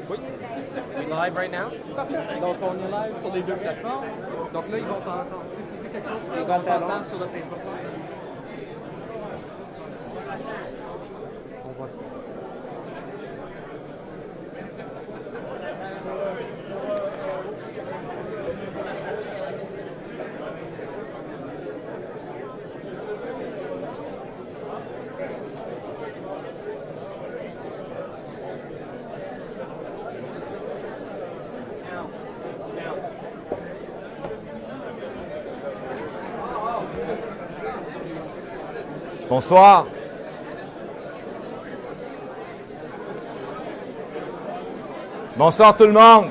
Oui. Live right now? Parfait. Donc, on est live sur les deux plateformes. Donc là, ils vont t'entendre. Si tu dis quelque chose, ils vont t'entendre sur le Facebook Live. On va... Bonsoir. Bonsoir tout le monde.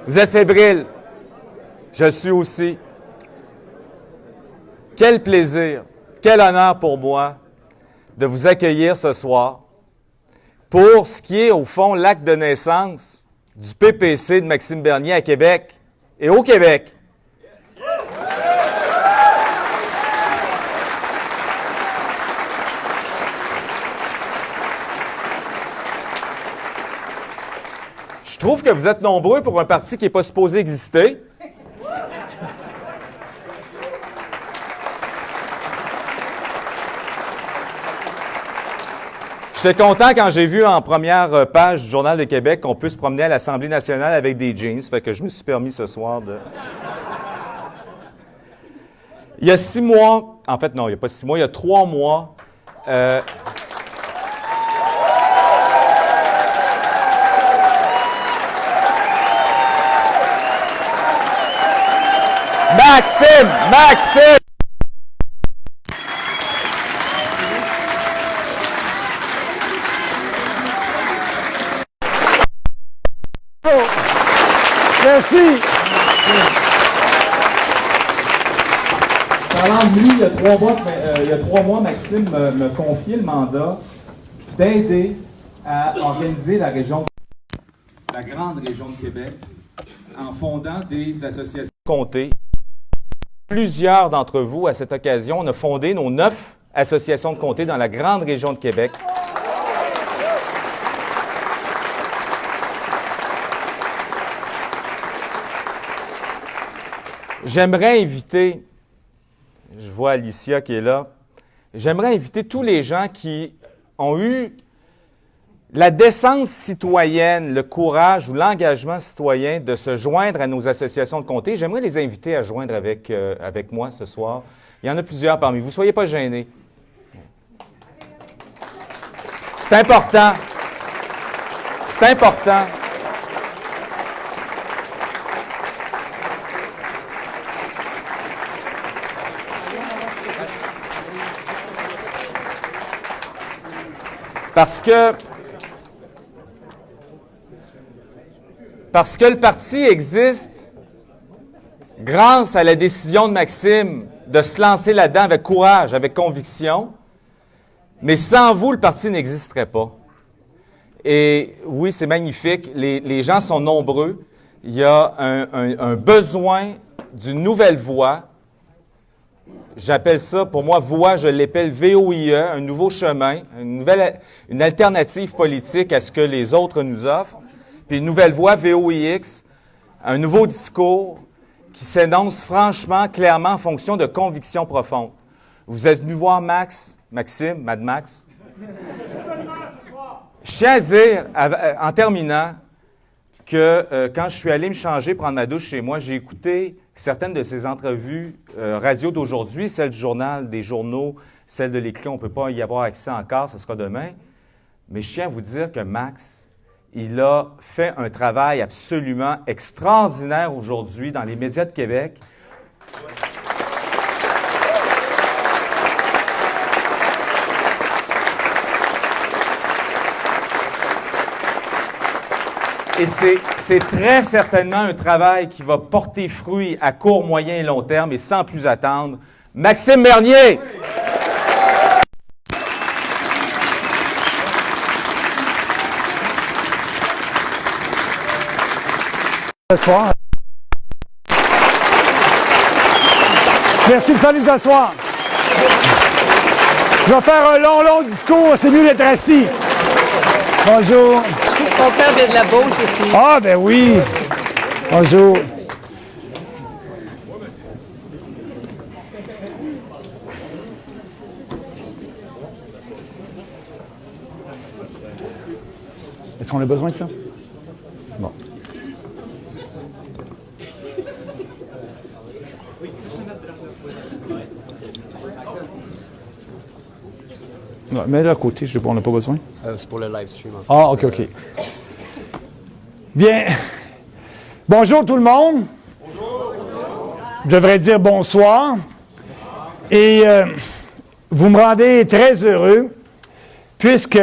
Vous êtes fébrile. Je le suis aussi. Quel plaisir, quel honneur pour moi de vous accueillir ce soir pour ce qui est au fond l'acte de naissance du PPC de Maxime Bernier à Québec et au Québec. Je trouve que vous êtes nombreux pour un parti qui n'est pas supposé exister. J'étais content quand j'ai vu en première page du Journal de Québec qu'on peut se promener à l'Assemblée nationale avec des jeans. Fait que je me suis permis ce soir de... Il y a 6 mois, en fait non, il n'y a pas 6 mois, il y a 3 mois, Maxime! Merci. Parlant de lui, il y a 3 mois, Maxime me confiait le mandat d'aider à organiser la grande région de Québec en fondant des associations Comté. Plusieurs d'entre vous, à cette occasion, on a fondé nos 9 associations de comté dans la grande région de Québec. J'aimerais inviter, je vois Alicia qui est là, j'aimerais inviter tous les gens qui ont eu la décence citoyenne, le courage ou l'engagement citoyen de se joindre à nos associations de comté. J'aimerais les inviter à joindre avec moi ce soir. Il y en a plusieurs parmi vous. Soyez pas gênés. C'est important. C'est important. Parce que le parti existe grâce à la décision de Maxime de se lancer là-dedans avec courage, avec conviction. Mais sans vous, le parti n'existerait pas. Et oui, c'est magnifique. Les gens sont nombreux. Il y a un besoin d'une nouvelle voie. J'appelle ça, pour moi, voie, je l'appelle VOIE, un nouveau chemin, une alternative politique à ce que les autres nous offrent. Puis une nouvelle voie, VOIX, un nouveau discours qui s'énonce franchement, clairement, en fonction de convictions profondes. Vous êtes venu voir Maxime, Mad Max. Je tiens à dire, en terminant, que quand je suis allé me changer, prendre ma douche chez moi, j'ai écouté certaines de ces entrevues radio d'aujourd'hui, celle du journal, des journaux, celle de l'Éclat, on ne peut pas y avoir accès encore, ce sera demain. Mais je tiens à vous dire que Max, il a fait un travail absolument extraordinaire aujourd'hui dans les médias de Québec. Et c'est très certainement un travail qui va porter fruit à court, moyen et long terme. Et sans plus attendre, Maxime Bernier! Bonsoir. Merci de faire nous asseoir. Je vais faire un long discours, c'est mieux d'être assis. Bonjour. Mon père vient de la Beauce aussi. Ah, ben oui. Bonjour. Est-ce qu'on a besoin de ça? Bon. Non, mets-le à côté, on n'a pas besoin. C'est pour le live stream. Ah, OK. Bien. Bonjour tout le monde. Bonjour. Je devrais dire bonsoir. Et vous me rendez très heureux puisque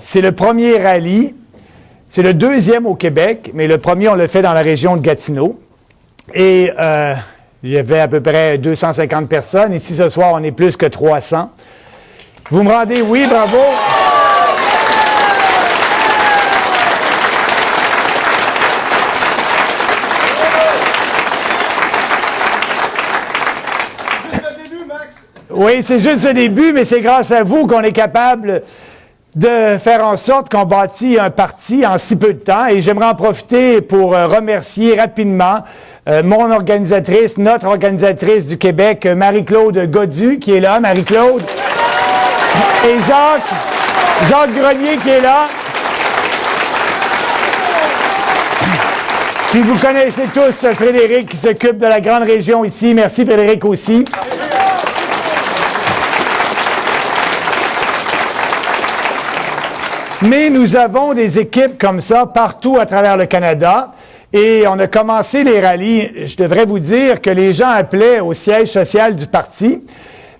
c'est le premier rallye. C'est le deuxième au Québec, mais le premier, on l'a fait dans la région de Gatineau. Et il y avait à peu près 250 personnes. Ici, ce soir, on est plus que 300. Vous me rendez, oui, bravo. Oui, c'est juste le début, mais c'est grâce à vous qu'on est capable de faire en sorte qu'on bâtit un parti en si peu de temps. Et j'aimerais en profiter pour remercier rapidement mon organisatrice, notre organisatrice du Québec, Marie-Claude Godu, qui est là. Marie-Claude. Et Jacques Grenier, qui est là. Puis vous connaissez tous Frédéric, qui s'occupe de la grande région ici. Merci Frédéric aussi. Mais nous avons des équipes comme ça partout à travers le Canada et on a commencé les rallyes. Je devrais vous dire que les gens appelaient au siège social du parti.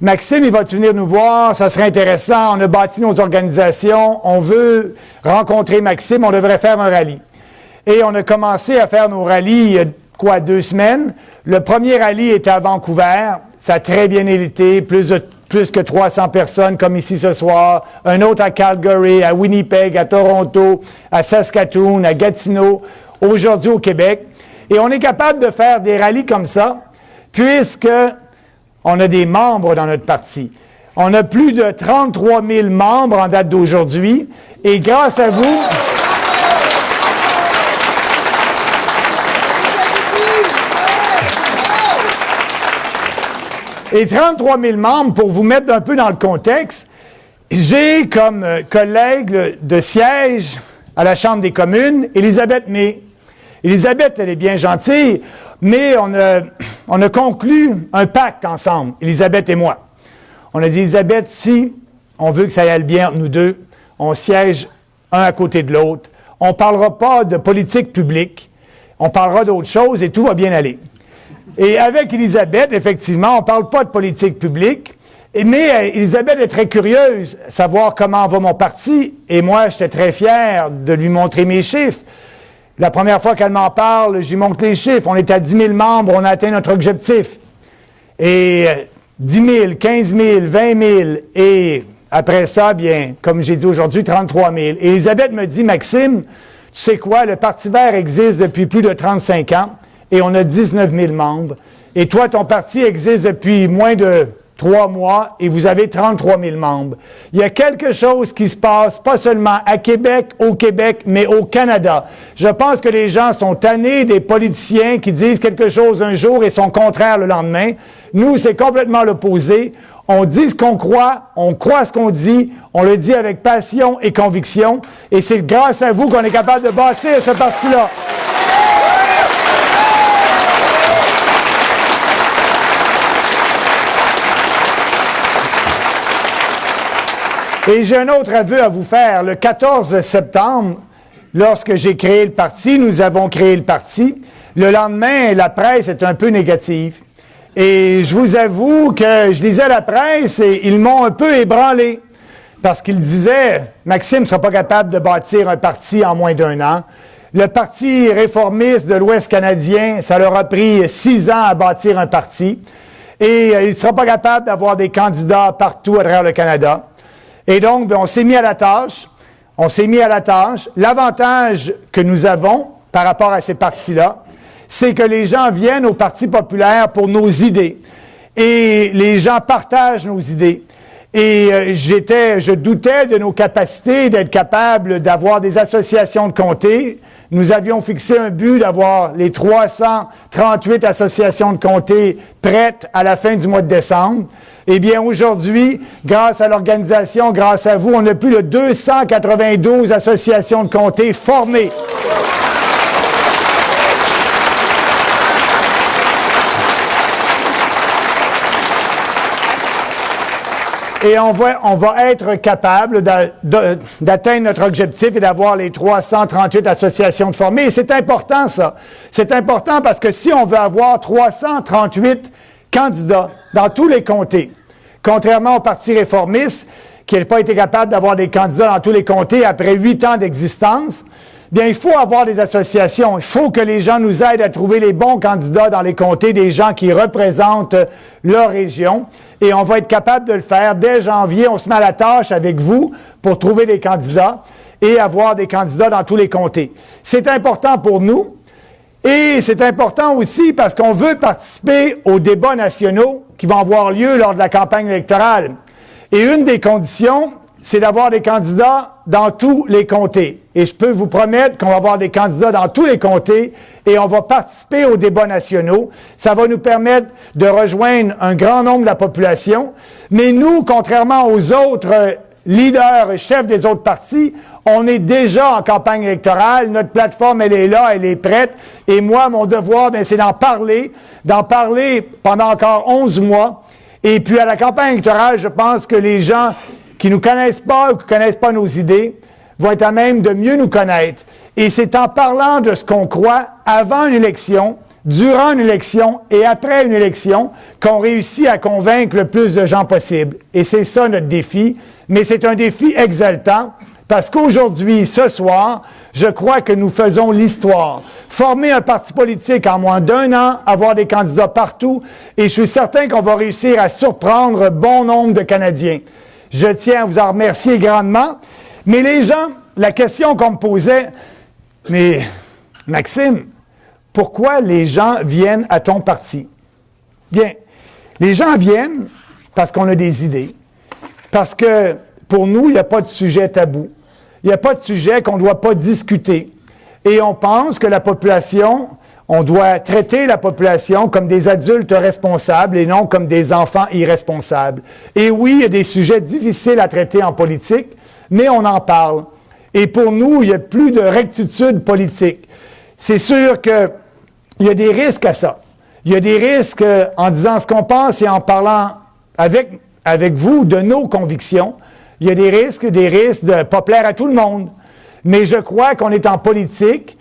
Maxime, il va-tu venir nous voir? Ça serait intéressant. On a bâti nos organisations. On veut rencontrer Maxime. On devrait faire un rallye. Et on a commencé à faire nos rallyes il y a 2 semaines. Le premier rallye était à Vancouver. Ça a très bien été. Plus que 300 personnes, comme ici ce soir. Un autre à Calgary, à Winnipeg, à Toronto, à Saskatoon, à Gatineau, aujourd'hui au Québec. Et on est capable de faire des rallyes comme ça, puisque on a des membres dans notre parti. On a plus de 33 000 membres en date d'aujourd'hui. Et grâce à vous... Et 33 000 membres, pour vous mettre un peu dans le contexte, j'ai comme collègue de siège à la Chambre des communes, Elisabeth May. Elisabeth, elle est bien gentille, mais on a conclu un pacte ensemble, Elisabeth et moi. On a dit, Elisabeth, si on veut que ça aille bien entre nous deux, on siège un à côté de l'autre. On ne parlera pas de politique publique, on parlera d'autres choses et tout va bien aller. Et avec Elisabeth, effectivement, on ne parle pas de politique publique, mais Elisabeth est très curieuse de savoir comment va mon parti, et moi, j'étais très fier de lui montrer mes chiffres. La première fois qu'elle m'en parle, j'y montre les chiffres. On est à 10 000 membres, on a atteint notre objectif. Et 10 000, 15 000, 20 000, et après ça, bien, comme j'ai dit aujourd'hui, 33 000. Et Elisabeth me dit, Maxime, tu sais quoi, le Parti vert existe depuis plus de 35 ans. Et on a 19 000 membres. Et toi, ton parti existe depuis moins de 3 mois et vous avez 33 000 membres. Il y a quelque chose qui se passe, pas seulement à Québec, au Québec, mais au Canada. Je pense que les gens sont tannés des politiciens qui disent quelque chose un jour et son contraire le lendemain. Nous, c'est complètement l'opposé. On dit ce qu'on croit, on croit ce qu'on dit, on le dit avec passion et conviction. Et c'est grâce à vous qu'on est capable de bâtir ce parti-là. Et j'ai un autre aveu à vous faire. Le 14 septembre, lorsque j'ai créé le parti, nous avons créé le parti. Le lendemain, la presse est un peu négative. Et je vous avoue que je lisais la presse et ils m'ont un peu ébranlé. Parce qu'ils disaient, Maxime ne sera pas capable de bâtir un parti en moins d'1 an. Le Parti réformiste de l'Ouest canadien, ça leur a pris 6 ans à bâtir un parti. Et il ne sera pas capable d'avoir des candidats partout à travers le Canada. Et donc, bien, on s'est mis à la tâche. L'avantage que nous avons par rapport à ces partis-là, c'est que les gens viennent au Parti populaire pour nos idées. Et les gens partagent nos idées. Et je doutais de nos capacités d'être capables d'avoir des associations de comtés. Nous avions fixé un but d'avoir les 338 associations de comtés prêtes à la fin du mois de décembre. Eh bien, aujourd'hui, grâce à l'organisation, grâce à vous, on a plus de 292 associations de comtés formées. Et on va être capable d'atteindre notre objectif et d'avoir les 338 associations de formées. Et c'est important, ça. C'est important parce que si on veut avoir 338 candidats dans tous les comtés, contrairement au Parti réformiste, qui n'a pas été capable d'avoir des candidats dans tous les comtés après 8 ans d'existence, bien, il faut avoir des associations. Il faut que les gens nous aident à trouver les bons candidats dans les comtés, des gens qui représentent leur région. Et on va être capable de le faire. Dès janvier, on se met à la tâche avec vous pour trouver des candidats et avoir des candidats dans tous les comtés. C'est important pour nous. Et c'est important aussi parce qu'on veut participer aux débats nationaux qui vont avoir lieu lors de la campagne électorale. Et une des conditions, c'est d'avoir des candidats dans tous les comtés. Et je peux vous promettre qu'on va avoir des candidats dans tous les comtés et on va participer aux débats nationaux. Ça va nous permettre de rejoindre un grand nombre de la population. Mais nous, contrairement aux autres leaders et chefs des autres partis, on est déjà en campagne électorale. Notre plateforme, elle est là, elle est prête. Et moi, mon devoir, c'est d'en parler pendant encore 11 mois. Et puis, à la campagne électorale, je pense que les gens qui nous connaissent pas ou qui connaissent pas nos idées vont être à même de mieux nous connaître. Et c'est en parlant de ce qu'on croit avant une élection, durant une élection et après une élection qu'on réussit à convaincre le plus de gens possible. Et c'est ça notre défi. Mais c'est un défi exaltant parce qu'aujourd'hui, ce soir, je crois que nous faisons l'histoire. Former un parti politique en moins d'1 an, avoir des candidats partout, et je suis certain qu'on va réussir à surprendre bon nombre de Canadiens. Je tiens à vous en remercier grandement. Mais les gens, la question qu'on me posait, mais Maxime, pourquoi les gens viennent à ton parti? Bien, les gens viennent parce qu'on a des idées. Parce que pour nous, il n'y a pas de sujet tabou. Il n'y a pas de sujet qu'on ne doit pas discuter. Et on pense que la population, on doit traiter la population comme des adultes responsables et non comme des enfants irresponsables. Et oui, il y a des sujets difficiles à traiter en politique, mais on en parle. Et pour nous, il n'y a plus de rectitude politique. C'est sûr qu'il y a des risques à ça. Il y a des risques en disant ce qu'on pense et en parlant avec vous de nos convictions. Il y a des risques de ne pas plaire à tout le monde. Mais je crois qu'on est en politique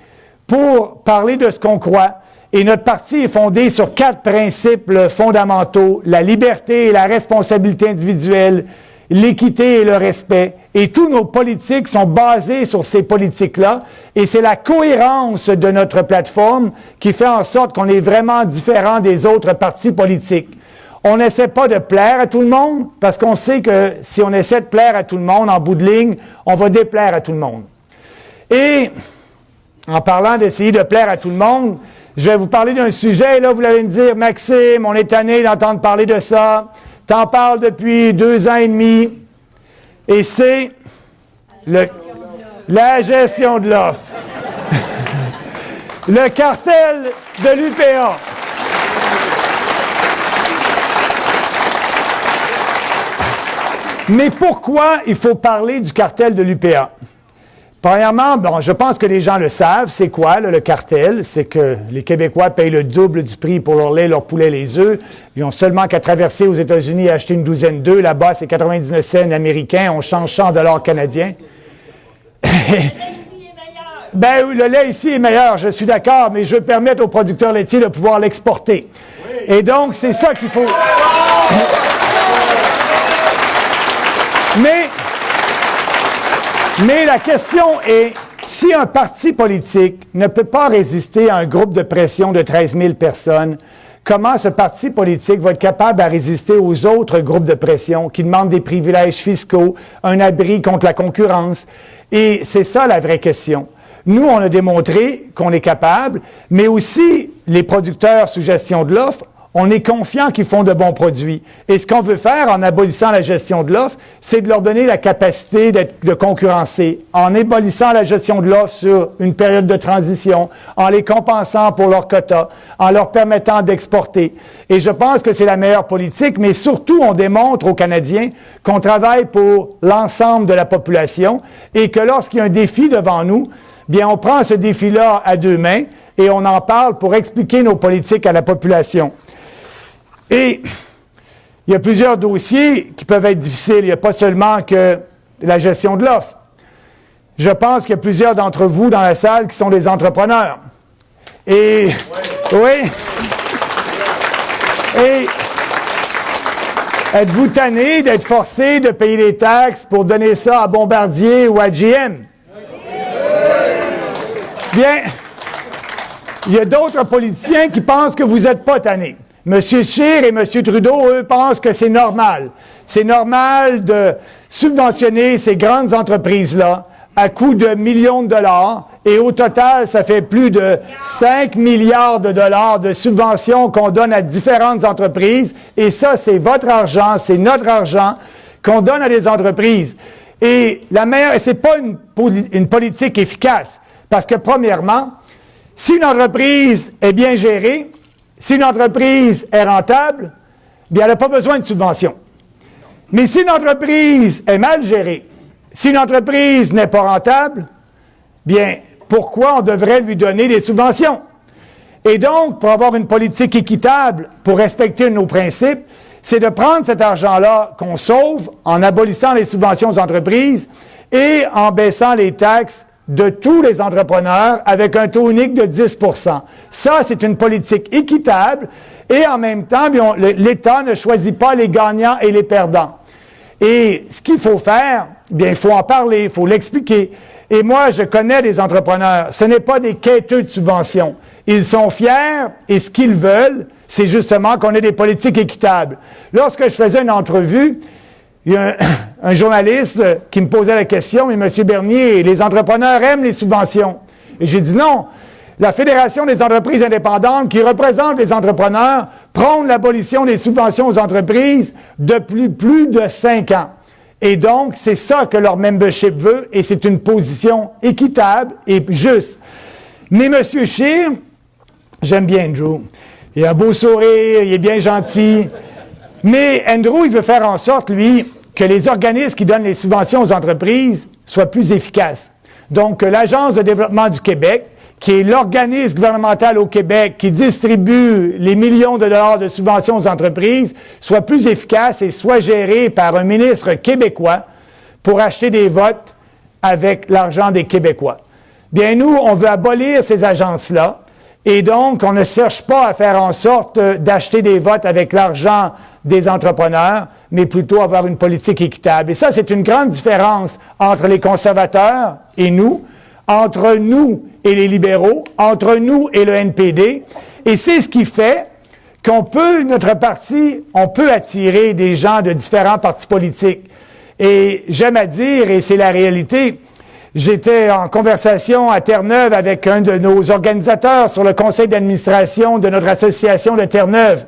pour parler de ce qu'on croit. Et notre parti est fondé sur 4 principes fondamentaux: la liberté et la responsabilité individuelle, l'équité et le respect. Et tous nos politiques sont basés sur ces politiques-là. Et c'est la cohérence de notre plateforme qui fait en sorte qu'on est vraiment différent des autres partis politiques. On n'essaie pas de plaire à tout le monde parce qu'on sait que si on essaie de plaire à tout le monde, en bout de ligne, on va déplaire à tout le monde. Et en parlant d'essayer de plaire à tout le monde, je vais vous parler d'un sujet. Là, vous allez me dire, Maxime, on est tanné d'entendre parler de ça. T'en parles depuis 2 ans et demi. Et c'est la gestion de l'offre. Le cartel de l'UPA. Mais pourquoi il faut parler du cartel de l'UPA? Premièrement, je pense que les gens le savent. C'est quoi, là, le cartel? C'est que les Québécois payent le double du prix pour leur lait, leur poulet, les œufs. Ils ont seulement qu'à traverser aux États-Unis et acheter une douzaine d'œufs. Là-bas, c'est 99 cents américains. On change 100 $ canadiens. Ben oui, le lait ici est meilleur, je suis d'accord, mais je veux permettre aux producteurs laitiers de pouvoir l'exporter. Oui. Et donc, c'est ça qu'il faut... Mais la question est, si un parti politique ne peut pas résister à un groupe de pression de 13 000 personnes, comment ce parti politique va être capable de résister aux autres groupes de pression qui demandent des privilèges fiscaux, un abri contre la concurrence? Et c'est ça la vraie question. Nous, on a démontré qu'on est capable, mais aussi les producteurs sous gestion de l'offre On est confiant qu'ils font de bons produits. Et ce qu'on veut faire en abolissant la gestion de l'offre, c'est de leur donner la capacité de concurrencer. En abolissant la gestion de l'offre sur une période de transition, en les compensant pour leurs quotas, en leur permettant d'exporter. Et je pense que c'est la meilleure politique, mais surtout, on démontre aux Canadiens qu'on travaille pour l'ensemble de la population et que lorsqu'il y a un défi devant nous, bien, on prend ce défi-là à deux mains et on en parle pour expliquer nos politiques à la population. Et il y a plusieurs dossiers qui peuvent être difficiles. Il n'y a pas seulement que la gestion de l'offre. Je pense qu'il y a plusieurs d'entre vous dans la salle qui sont des entrepreneurs. Et oui. Et êtes-vous tanné d'être forcé de payer des taxes pour donner ça à Bombardier ou à GM? Bien, il y a d'autres politiciens qui pensent que vous n'êtes pas tannés. M. Scheer et M. Trudeau, eux, pensent que c'est normal. C'est normal de subventionner ces grandes entreprises-là à coût de millions de dollars. Et au total, ça fait plus de 5 milliards de dollars de subventions qu'on donne à différentes entreprises. Et ça, c'est votre argent, c'est notre argent qu'on donne à des entreprises. Et la meilleure, c'est pas une politique efficace. Parce que, premièrement, si une entreprise est bien gérée, si une entreprise est rentable, bien, elle n'a pas besoin de subventions. Mais si une entreprise est mal gérée, si une entreprise n'est pas rentable, bien, pourquoi on devrait lui donner des subventions? Et donc, pour avoir une politique équitable, pour respecter nos principes, c'est de prendre cet argent-là qu'on sauve en abolissant les subventions aux entreprises et en baissant les taxes de tous les entrepreneurs avec un taux unique de 10 %. Ça, c'est une politique équitable et en même temps, bien, l'État ne choisit pas les gagnants et les perdants. Et ce qu'il faut faire, bien, il faut en parler, il faut l'expliquer. Et moi, je connais des entrepreneurs. Ce n'est pas des quêteux de subventions. Ils sont fiers et ce qu'ils veulent, c'est justement qu'on ait des politiques équitables. Lorsque je faisais une entrevue, il y a un journaliste qui me posait la question, mais M. Bernier, les entrepreneurs aiment les subventions. Et j'ai dit non. La Fédération des entreprises indépendantes, qui représente les entrepreneurs, prône l'abolition des subventions aux entreprises depuis plus de 5 ans. Et donc, c'est ça que leur membership veut, et c'est une position équitable et juste. Mais M. Scheer, j'aime bien Andrew. Il a un beau sourire, il est bien gentil. Mais Andrew, il veut faire en sorte, lui, que les organismes qui donnent les subventions aux entreprises soient plus efficaces. Donc, que l'Agence de développement du Québec, qui est l'organisme gouvernemental au Québec qui distribue les millions de dollars de subventions aux entreprises, soit plus efficace et soit géré par un ministre québécois pour acheter des votes avec l'argent des Québécois. Bien, nous, on veut abolir ces agences-là et donc, on ne cherche pas à faire en sorte d'acheter des votes avec l'argent des entrepreneurs, mais plutôt avoir une politique équitable. Et ça, c'est une grande différence entre les conservateurs et nous, entre nous et les libéraux, entre nous et le NPD. Et c'est ce qui fait qu'on peut, notre parti, on peut attirer des gens de différents partis politiques. Et j'aime à dire, et c'est la réalité, j'étais en conversation à Terre-Neuve avec un de nos organisateurs sur le conseil d'administration de notre association de Terre-Neuve.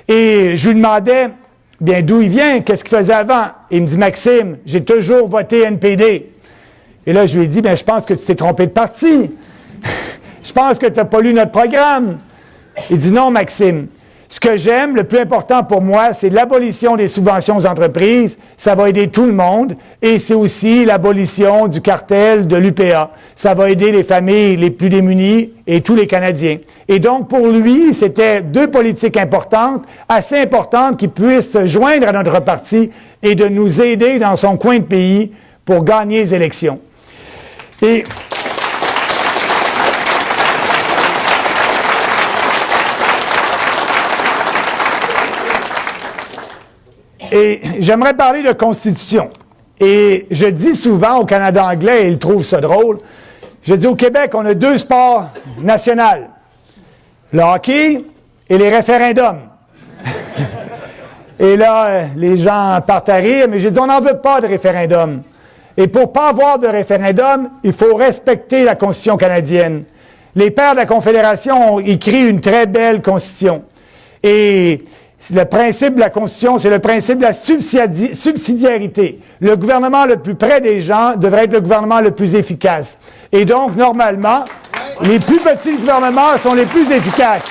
Et je lui demandais, bien, d'où il vient, qu'est-ce qu'il faisait avant? Et il me dit, Maxime, j'ai toujours voté NPD. Et là, je lui ai dit, bien, je pense que tu t'es trompé de parti. Je pense que tu n'as pas lu notre programme. Il dit, non, Maxime, ce que j'aime, le plus important pour moi, c'est l'abolition des subventions aux entreprises. Ça va aider tout le monde. Et c'est aussi l'abolition du cartel de l'UPA. Ça va aider les familles les plus démunies et tous les Canadiens. Et donc, pour lui, c'était deux politiques importantes, assez importantes, qui puissent se joindre à notre parti et de nous aider dans son coin de pays pour gagner les élections. Et j'aimerais parler de Constitution. Et je dis souvent au Canada anglais, et ils trouvent ça drôle, je dis au Québec, on a deux sports nationaux, le hockey et les référendums. Et là, les gens partent à rire, mais j'ai dit, on n'en veut pas de référendum. Et pour pas avoir de référendum, il faut respecter la Constitution canadienne. Les pères de la Confédération ont écrit une très belle Constitution. Et le principe de la Constitution, c'est le principe de la subsidiarité. Le gouvernement le plus près des gens devrait être le gouvernement le plus efficace. Et donc, normalement, les plus petits gouvernements sont les plus efficaces.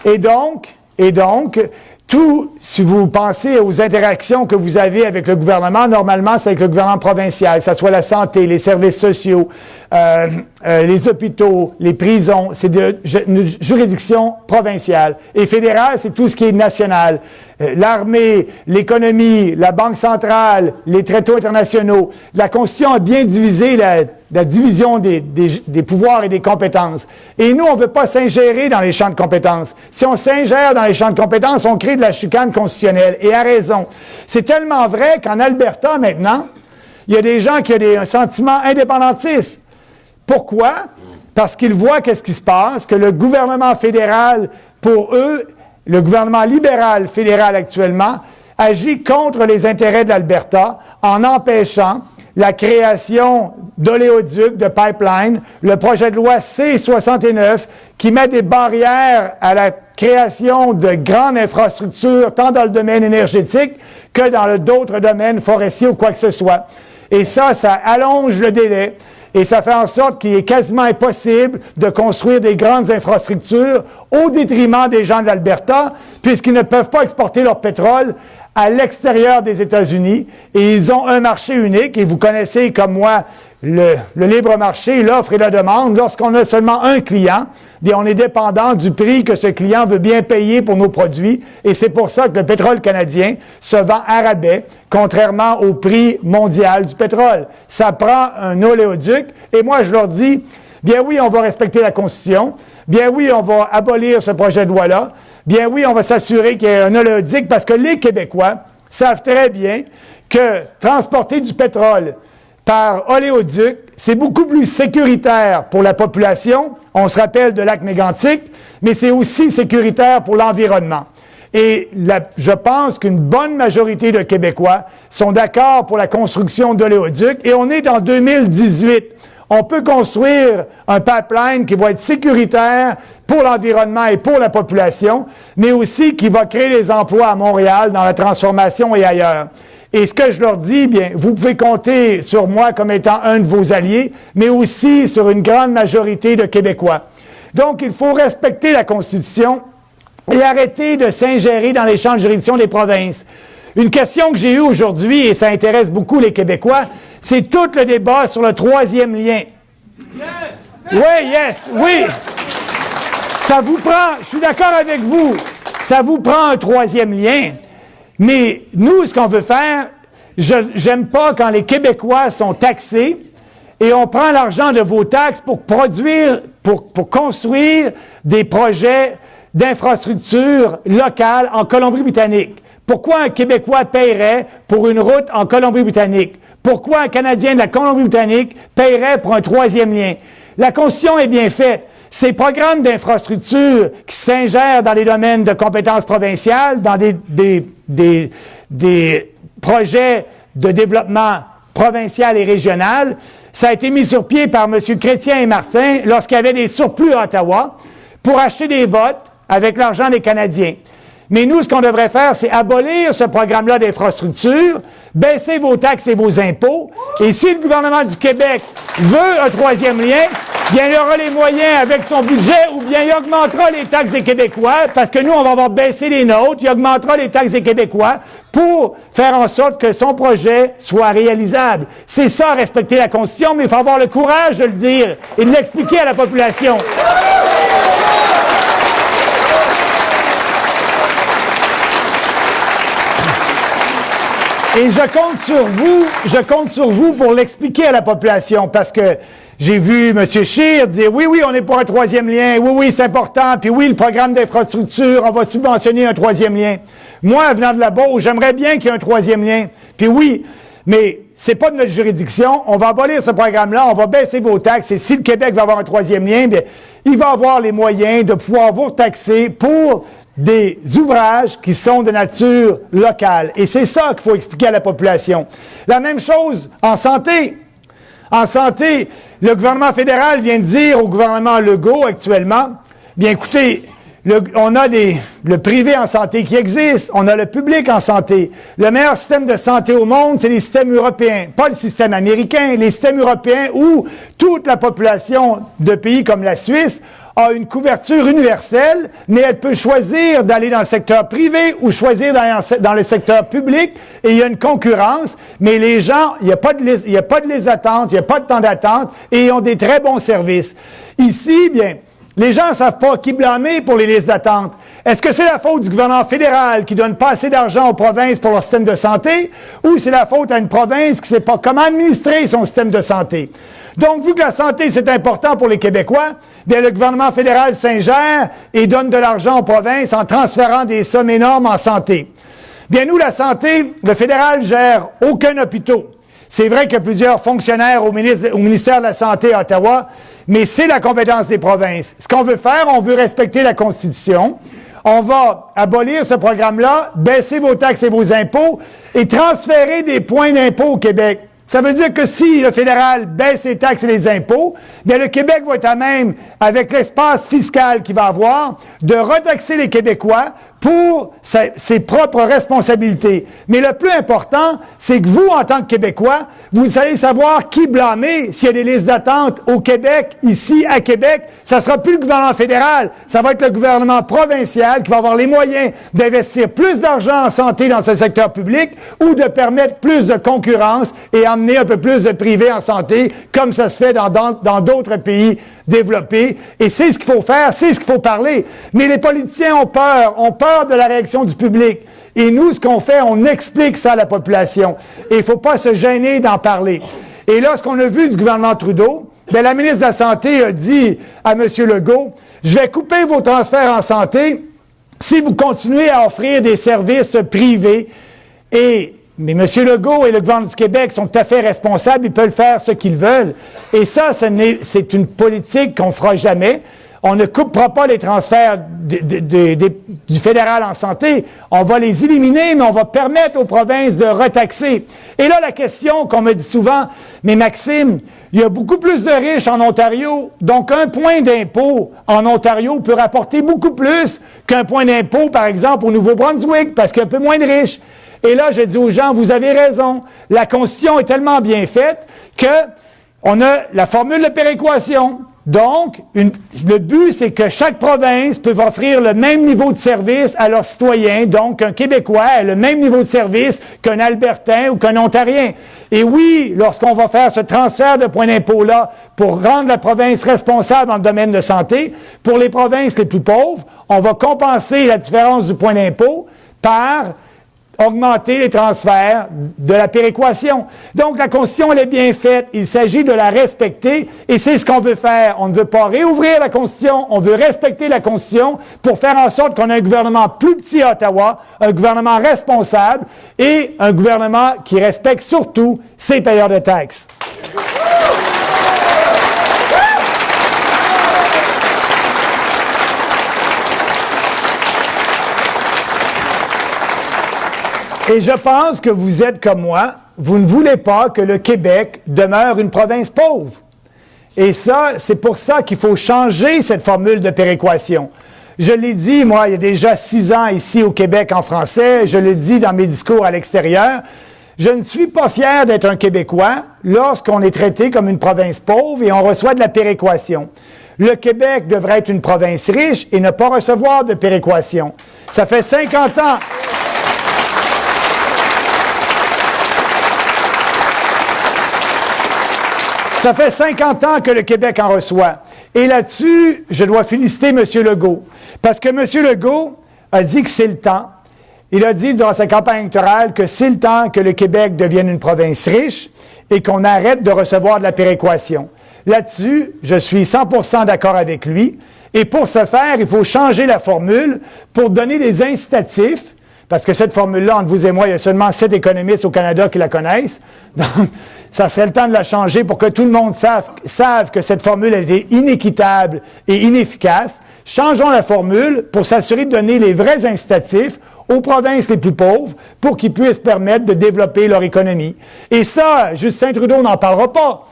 Et donc, si vous pensez aux interactions que vous avez avec le gouvernement, normalement, c'est avec le gouvernement provincial, que ce soit la santé, les services sociaux, les hôpitaux, les prisons, c'est une juridiction provinciale. Et fédérale, c'est tout ce qui est national. L'armée, l'économie, la Banque centrale, les traités internationaux. La Constitution a bien divisé la division des pouvoirs et des compétences. Et nous, on ne veut pas s'ingérer dans les champs de compétences. Si on s'ingère dans les champs de compétences, on crée de la chicane constitutionnelle. Et à raison. C'est tellement vrai qu'en Alberta, maintenant, il y a des gens qui ont un sentiment indépendantiste. Pourquoi? Parce qu'ils voient qu'est-ce qui se passe, que le gouvernement fédéral, pour eux, le gouvernement libéral fédéral actuellement, agit contre les intérêts de l'Alberta en empêchant la création d'oléoducs, de pipelines, le projet de loi C-69 qui met des barrières à la création de grandes infrastructures, tant dans le domaine énergétique que dans d'autres domaines forestiers ou quoi que ce soit. Et ça allonge le délai. Et ça fait en sorte qu'il est quasiment impossible de construire des grandes infrastructures au détriment des gens de l'Alberta, puisqu'ils ne peuvent pas exporter leur pétrole à l'extérieur des États-Unis. Et ils ont un marché unique. Et vous connaissez, comme moi, le libre marché, l'offre et la demande. Lorsqu'on a seulement un client, bien, on est dépendant du prix que ce client veut bien payer pour nos produits. Et c'est pour ça que le pétrole canadien se vend à rabais, contrairement au prix mondial du pétrole. Ça prend un oléoduc. Et moi, je leur dis, bien oui, on va respecter la Constitution. Bien oui, on va abolir ce projet de loi-là. Bien oui, on va s'assurer qu'il y ait un oléoduc parce que les Québécois savent très bien que transporter du pétrole par oléoduc, c'est beaucoup plus sécuritaire pour la population. On se rappelle de lac Mégantic, mais c'est aussi sécuritaire pour l'environnement. Et je pense qu'une bonne majorité de Québécois sont d'accord pour la construction d'oléoducs. Et on est en 2018. On peut construire un pipeline qui va être sécuritaire pour l'environnement et pour la population, mais aussi qui va créer des emplois à Montréal, dans la transformation et ailleurs. Et ce que je leur dis, bien, vous pouvez compter sur moi comme étant un de vos alliés, mais aussi sur une grande majorité de Québécois. Donc, il faut respecter la Constitution et arrêter de s'ingérer dans les champs de juridiction des provinces. Une question que j'ai eue aujourd'hui, et ça intéresse beaucoup les Québécois, c'est tout le débat sur le troisième lien. Oui. Ça vous prend, je suis d'accord avec vous, ça vous prend un troisième lien. Mais nous, ce qu'on veut faire, j'aime pas quand les Québécois sont taxés et on prend l'argent de vos taxes pour construire des projets d'infrastructures locales en Colombie-Britannique. Pourquoi un Québécois paierait pour une route en Colombie-Britannique? Pourquoi un Canadien de la Colombie-Britannique paierait pour un troisième lien? La Constitution est bien faite. Ces programmes d'infrastructures qui s'ingèrent dans les domaines de compétences provinciales, dans des projets de développement provincial et régional, ça a été mis sur pied par M. Chrétien et Martin lorsqu'il y avait des surplus à Ottawa pour acheter des votes avec l'argent des Canadiens. Mais nous, ce qu'on devrait faire, c'est abolir ce programme-là d'infrastructure, baisser vos taxes et vos impôts, et si le gouvernement du Québec veut un troisième lien, bien, il aura les moyens avec son budget, ou bien il augmentera les taxes des Québécois, parce que nous, on va avoir baissé les nôtres, il augmentera les taxes des Québécois pour faire en sorte que son projet soit réalisable. C'est ça, respecter la Constitution, mais il faut avoir le courage de le dire et de l'expliquer à la population. Et je compte sur vous pour l'expliquer à la population, parce que j'ai vu M. Scheer dire, oui, on est pour un troisième lien, oui, c'est important, puis oui, le programme d'infrastructure, on va subventionner un troisième lien. Moi, venant de la Beauce, j'aimerais bien qu'il y ait un troisième lien, puis oui, mais c'est pas de notre juridiction, on va abolir ce programme-là, on va baisser vos taxes, et si le Québec va avoir un troisième lien, bien, il va avoir les moyens de pouvoir vous taxer pour des ouvrages qui sont de nature locale. Et c'est ça qu'il faut expliquer à la population. La même chose en santé. En santé, le gouvernement fédéral vient de dire au gouvernement Legault actuellement, Bien, écoutez, on a le privé en santé qui existe, on a le public en santé. Le meilleur système de santé au monde, c'est les systèmes européens, pas le système américain, les systèmes européens où toute la population de pays comme la Suisse a une couverture universelle, mais elle peut choisir d'aller dans le secteur privé ou choisir d'aller dans le secteur public, et il y a une concurrence, mais les gens, il n'y a pas de liste d'attente, il n'y a pas de temps d'attente, et ils ont des très bons services. Ici, bien, les gens ne savent pas qui blâmer pour les listes d'attente. Est-ce que c'est la faute du gouvernement fédéral qui donne pas assez d'argent aux provinces pour leur système de santé, ou c'est la faute à une province qui ne sait pas comment administrer son système de santé? Donc, vu que la santé, c'est important pour les Québécois, bien, le gouvernement fédéral s'ingère et donne de l'argent aux provinces en transférant des sommes énormes en santé. Bien, nous, la santé, le fédéral gère aucun hôpital. C'est vrai qu'il y a plusieurs fonctionnaires au ministère de la Santé à Ottawa, mais c'est la compétence des provinces. Ce qu'on veut faire, on veut respecter la Constitution. On va abolir ce programme-là, baisser vos taxes et vos impôts et transférer des points d'impôt au Québec. Ça veut dire que si le fédéral baisse les taxes et les impôts, bien le Québec va être à même, avec l'espace fiscal qu'il va avoir, de retaxer les Québécois pour ses propres responsabilités. Mais le plus important, c'est que vous, en tant que Québécois, vous allez savoir qui blâmer s'il y a des listes d'attente au Québec, ici, à Québec. Ça ne sera plus le gouvernement fédéral, ça va être le gouvernement provincial qui va avoir les moyens d'investir plus d'argent en santé dans ce secteur public ou de permettre plus de concurrence et emmener un peu plus de privé en santé, comme ça se fait dans d'autres pays développés. Et c'est ce qu'il faut faire, c'est ce qu'il faut parler. Mais les politiciens ont peur de la réaction du public. Et nous, ce qu'on fait, on explique ça à la population. Et il ne faut pas se gêner d'en parler. Et là, ce qu'on a vu du gouvernement Trudeau, bien, la ministre de la Santé a dit à M. Legault, « Je vais couper vos transferts en santé si vous continuez à offrir des services privés. » Mais M. Legault et le gouvernement du Québec sont tout à fait responsables, ils peuvent faire ce qu'ils veulent. Et ça, c'est une politique qu'on ne fera jamais. On ne coupera pas les transferts du fédéral en santé. On va les éliminer, mais on va permettre aux provinces de retaxer. Et là, la question qu'on me dit souvent, mais Maxime, il y a beaucoup plus de riches en Ontario, donc un point d'impôt en Ontario peut rapporter beaucoup plus qu'un point d'impôt, par exemple, au Nouveau-Brunswick, parce qu'il y a un peu moins de riches. Et là, je dis aux gens, vous avez raison. La Constitution est tellement bien faite que on a la formule de péréquation. Donc, le but, c'est que chaque province peut offrir le même niveau de service à leurs citoyens. Donc, un Québécois a le même niveau de service qu'un Albertain ou qu'un Ontarien. Et oui, lorsqu'on va faire ce transfert de points d'impôt-là pour rendre la province responsable dans le domaine de santé, pour les provinces les plus pauvres, on va compenser la différence du point d'impôt par augmenter les transferts de la péréquation. Donc, la Constitution, elle est bien faite. Il s'agit de la respecter et c'est ce qu'on veut faire. On ne veut pas réouvrir la Constitution, on veut respecter la Constitution pour faire en sorte qu'on ait un gouvernement plus petit à Ottawa, un gouvernement responsable et un gouvernement qui respecte surtout ses payeurs de taxes. Et je pense que vous êtes comme moi, vous ne voulez pas que le Québec demeure une province pauvre. Et ça, c'est pour ça qu'il faut changer cette formule de péréquation. Je l'ai dit, moi, il y a déjà 6 ans ici au Québec en français, je l'ai dit dans mes discours à l'extérieur, je ne suis pas fier d'être un Québécois lorsqu'on est traité comme une province pauvre et on reçoit de la péréquation. Le Québec devrait être une province riche et ne pas recevoir de péréquation. Ça fait 50 ans... Ça fait 50 ans que le Québec en reçoit. Et là-dessus, je dois féliciter M. Legault. Parce que M. Legault a dit que c'est le temps. Il a dit durant sa campagne électorale que c'est le temps que le Québec devienne une province riche et qu'on arrête de recevoir de la péréquation. Là-dessus, je suis 100% d'accord avec lui. Et pour ce faire, il faut changer la formule pour donner des incitatifs. Parce que cette formule-là, entre vous et moi, il y a seulement 7 économistes au Canada qui la connaissent. Donc, ça serait le temps de la changer pour que tout le monde sache que cette formule est inéquitable et inefficace. Changeons la formule pour s'assurer de donner les vrais incitatifs aux provinces les plus pauvres pour qu'ils puissent permettre de développer leur économie. Et ça, Justin Trudeau n'en parlera pas.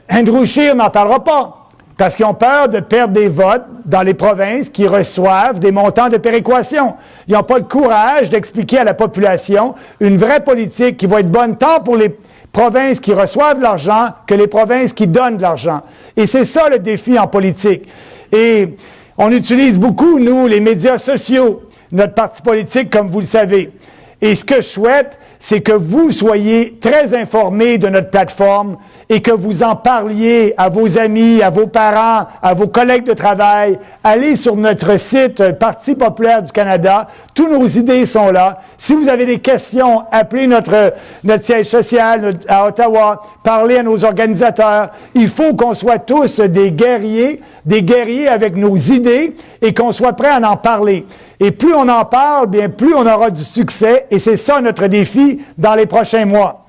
Andrew Scheer n'en parlera pas. Parce qu'ils ont peur de perdre des votes dans les provinces qui reçoivent des montants de péréquation. Ils n'ont pas le courage d'expliquer à la population une vraie politique qui va être bonne tant pour les provinces qui reçoivent de l'argent que les provinces qui donnent de l'argent. Et c'est ça le défi en politique. Et on utilise beaucoup, nous, les médias sociaux, notre parti politique, comme vous le savez. Et ce que je souhaite, c'est que vous soyez très informés de notre plateforme et que vous en parliez à vos amis, à vos parents, à vos collègues de travail. Allez sur notre site Parti populaire du Canada. Tous nos idées sont là. Si vous avez des questions, appelez notre siège social à Ottawa. Parlez à nos organisateurs. Il faut qu'on soit tous des guerriers avec nos idées et qu'on soit prêts à en parler. Et plus on en parle, bien plus on aura du succès. Et c'est ça notre défi dans les prochains mois.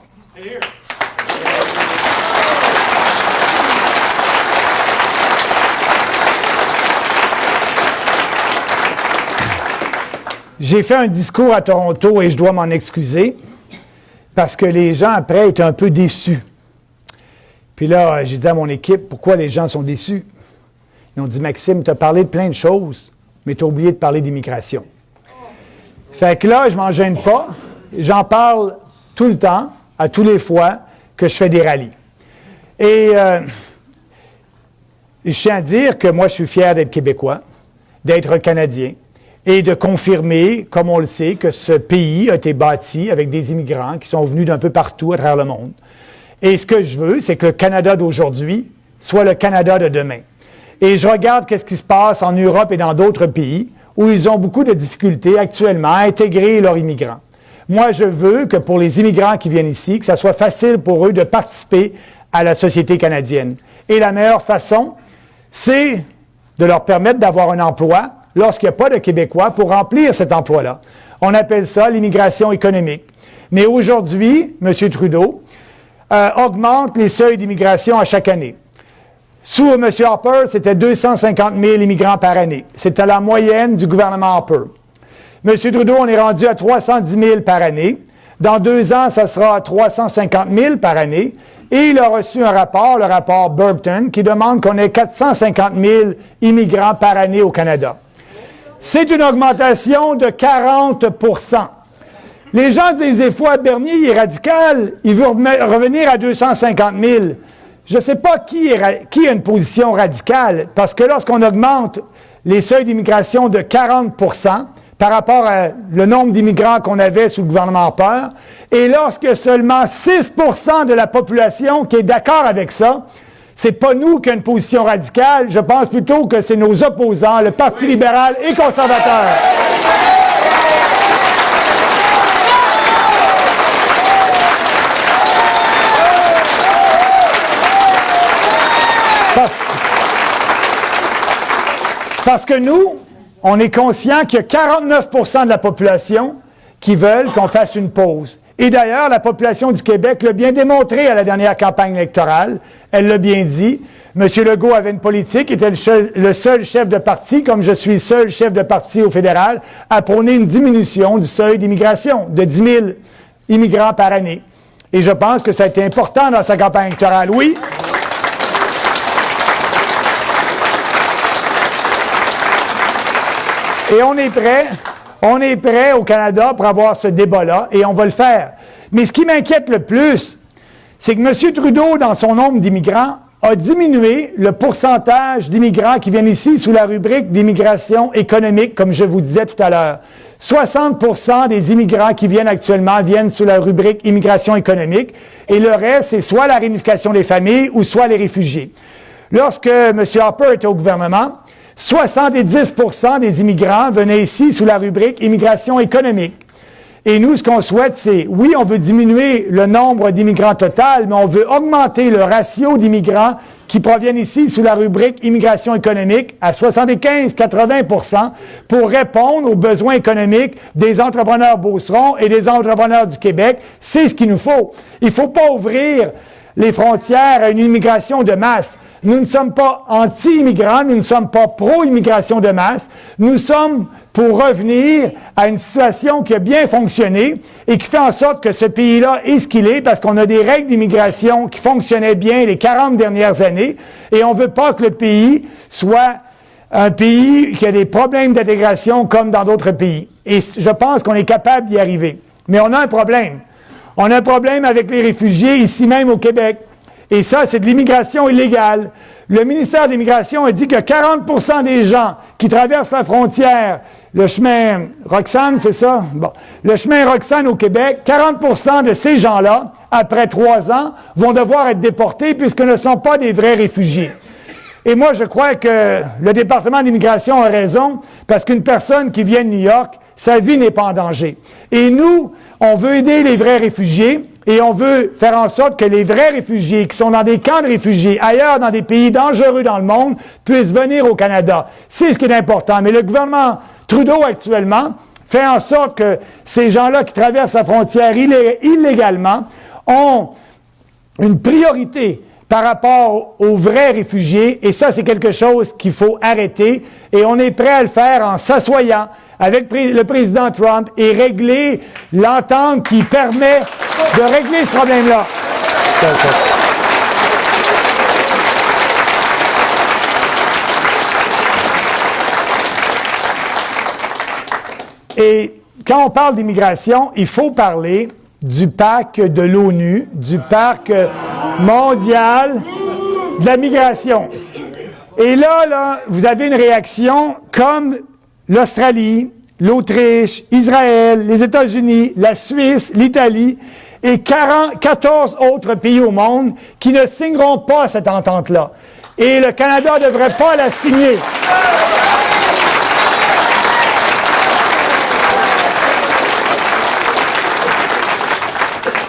J'ai fait un discours à Toronto et je dois m'en excuser parce que les gens après étaient un peu déçus. Puis là, j'ai dit à mon équipe, pourquoi les gens sont déçus? Ils ont dit, Maxime, tu as parlé de plein de choses, mais tu as oublié de parler d'immigration. Fait que là, je m'en gêne pas. J'en parle tout le temps, à tous les fois que je fais des rallyes. Et je tiens à dire que moi, je suis fier d'être Québécois, d'être Canadien, et de confirmer, comme on le sait, que ce pays a été bâti avec des immigrants qui sont venus d'un peu partout à travers le monde. Et ce que je veux, c'est que le Canada d'aujourd'hui soit le Canada de demain. Et je regarde qu'est-ce qui se passe en Europe et dans d'autres pays où ils ont beaucoup de difficultés actuellement à intégrer leurs immigrants. Moi, je veux que pour les immigrants qui viennent ici, que ça soit facile pour eux de participer à la société canadienne. Et la meilleure façon, c'est de leur permettre d'avoir un emploi lorsqu'il n'y a pas de Québécois pour remplir cet emploi-là. On appelle ça l'immigration économique. Mais aujourd'hui, M. Trudeau augmente les seuils d'immigration à chaque année. Sous M. Harper, c'était 250 000 immigrants par année. C'était la moyenne du gouvernement Harper. M. Trudeau, on est rendu à 310 000 par année. Dans 2 ans, ça sera 350 000 par année. Et il a reçu un rapport, le rapport Burton, qui demande qu'on ait 450 000 immigrants par année au Canada. C'est une augmentation de 40 %. Les gens disent des fois, Bernier, il est radical, il veut revenir à 250 000. Je ne sais pas qui a une position radicale, parce que lorsqu'on augmente les seuils d'immigration de 40 % par rapport à le nombre d'immigrants qu'on avait sous le gouvernement Harper, et lorsque seulement 6 % de la population qui est d'accord avec ça, c'est pas nous qui avons une position radicale, je pense plutôt que c'est nos opposants, le Parti libéral et conservateur. Parce que nous, on est conscient qu'il y a 49 % de la population qui veulent qu'on fasse une pause. Et d'ailleurs, la population du Québec l'a bien démontré à la dernière campagne électorale. Elle l'a bien dit. M. Legault avait une politique, était le seul chef de parti, comme je suis seul chef de parti au fédéral, à prôner une diminution du seuil d'immigration de 10 000 immigrants par année. Et je pense que ça a été important dans sa campagne électorale. Oui. Et on est prêt au Canada pour avoir ce débat-là, et on va le faire. Mais ce qui m'inquiète le plus, c'est que M. Trudeau, dans son nombre d'immigrants, a diminué le pourcentage d'immigrants qui viennent ici sous la rubrique d'immigration économique, comme je vous disais tout à l'heure. 60 % des immigrants qui viennent actuellement viennent sous la rubrique immigration économique, et le reste, c'est soit la réunification des familles ou soit les réfugiés. Lorsque M. Harper était au gouvernement, 70 % des immigrants venaient ici sous la rubrique immigration économique. Et nous, ce qu'on souhaite, c'est, oui, on veut diminuer le nombre d'immigrants total, mais on veut augmenter le ratio d'immigrants qui proviennent ici sous la rubrique immigration économique à 75-80 % pour répondre aux besoins économiques des entrepreneurs Beauceron et des entrepreneurs du Québec. C'est ce qu'il nous faut. Il ne faut pas ouvrir les frontières à une immigration de masse. Nous ne sommes pas anti-immigrants, nous ne sommes pas pro-immigration de masse, nous sommes pour revenir à une situation qui a bien fonctionné et qui fait en sorte que ce pays-là est ce qu'il est parce qu'on a des règles d'immigration qui fonctionnaient bien les 40 dernières années et on ne veut pas que le pays soit un pays qui a des problèmes d'intégration comme dans d'autres pays. Et je pense qu'on est capable d'y arriver. Mais on a un problème. On a un problème avec les réfugiés ici même au Québec. Et ça, c'est de l'immigration illégale. Le ministère de l'Immigration a dit que 40% des gens qui traversent la frontière, le chemin Roxane, c'est ça? Bon. Le chemin Roxane au Québec, 40% de ces gens-là, après 3 ans, vont devoir être déportés puisqu'ils ne sont pas des vrais réfugiés. Et moi, je crois que le département d'immigration a raison parce qu'une personne qui vient de New York, sa vie n'est pas en danger. Et nous, on veut aider les vrais réfugiés et on veut faire en sorte que les vrais réfugiés qui sont dans des camps de réfugiés, ailleurs dans des pays dangereux dans le monde, puissent venir au Canada. C'est ce qui est important. Mais le gouvernement Trudeau, actuellement, fait en sorte que ces gens-là qui traversent la frontière illégalement ont une priorité par rapport aux vrais réfugiés. Et ça, c'est quelque chose qu'il faut arrêter. Et on est prêt à le faire en s'assoyant avec le président Trump et régler l'entente qui permet de régler ce problème-là. Et quand on parle d'immigration, il faut parler du pacte de l'ONU, du pacte mondial de la migration. Et là, vous avez une réaction comme l'Australie, l'Autriche, Israël, les États-Unis, la Suisse, l'Italie et 14 autres pays au monde qui ne signeront pas cette entente-là. Et le Canada ne devrait pas la signer.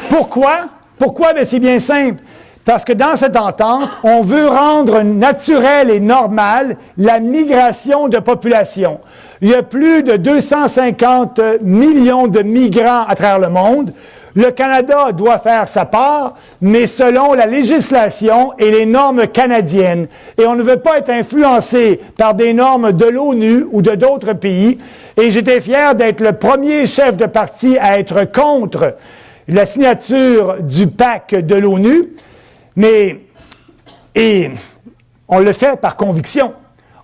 Pourquoi? Pourquoi? Bien, c'est bien simple. Parce que dans cette entente, on veut rendre naturelle et normale la migration de population. Il y a plus de 250 millions de migrants à travers le monde. Le Canada doit faire sa part, mais selon la législation et les normes canadiennes. Et on ne veut pas être influencé par des normes de l'ONU ou de d'autres pays. Et j'étais fier d'être le premier chef de parti à être contre la signature du pacte de l'ONU, et on le fait par conviction.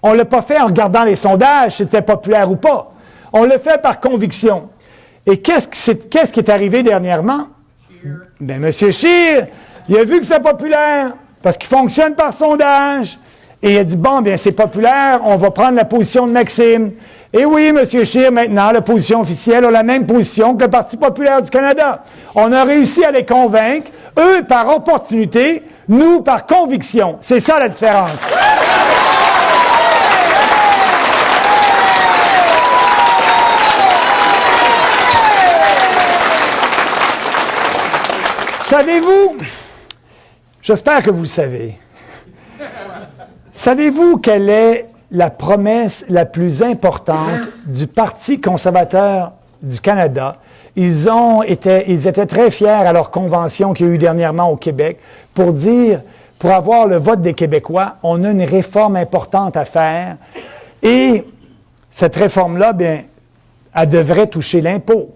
On ne l'a pas fait en regardant les sondages, si c'était populaire ou pas. On le fait par conviction. Et qu'est-ce qui est arrivé dernièrement? Bien, M. Scheer, il a vu que c'est populaire, parce qu'il fonctionne par sondage, et il a dit, bon, bien, c'est populaire, on va prendre la position de Maxime. Et oui, M. Scheer, maintenant, la position officielle a la même position que le Parti populaire du Canada. On a réussi à les convaincre, eux par opportunité, nous par conviction. C'est ça la différence. Savez-vous, j'espère que vous le savez, savez-vous quelle est la promesse la plus importante du Parti conservateur du Canada? Ils étaient très fiers à leur convention qu'il y a eu dernièrement au Québec pour dire, pour avoir le vote des Québécois, on a une réforme importante à faire et cette réforme-là, bien, elle devrait toucher l'impôt.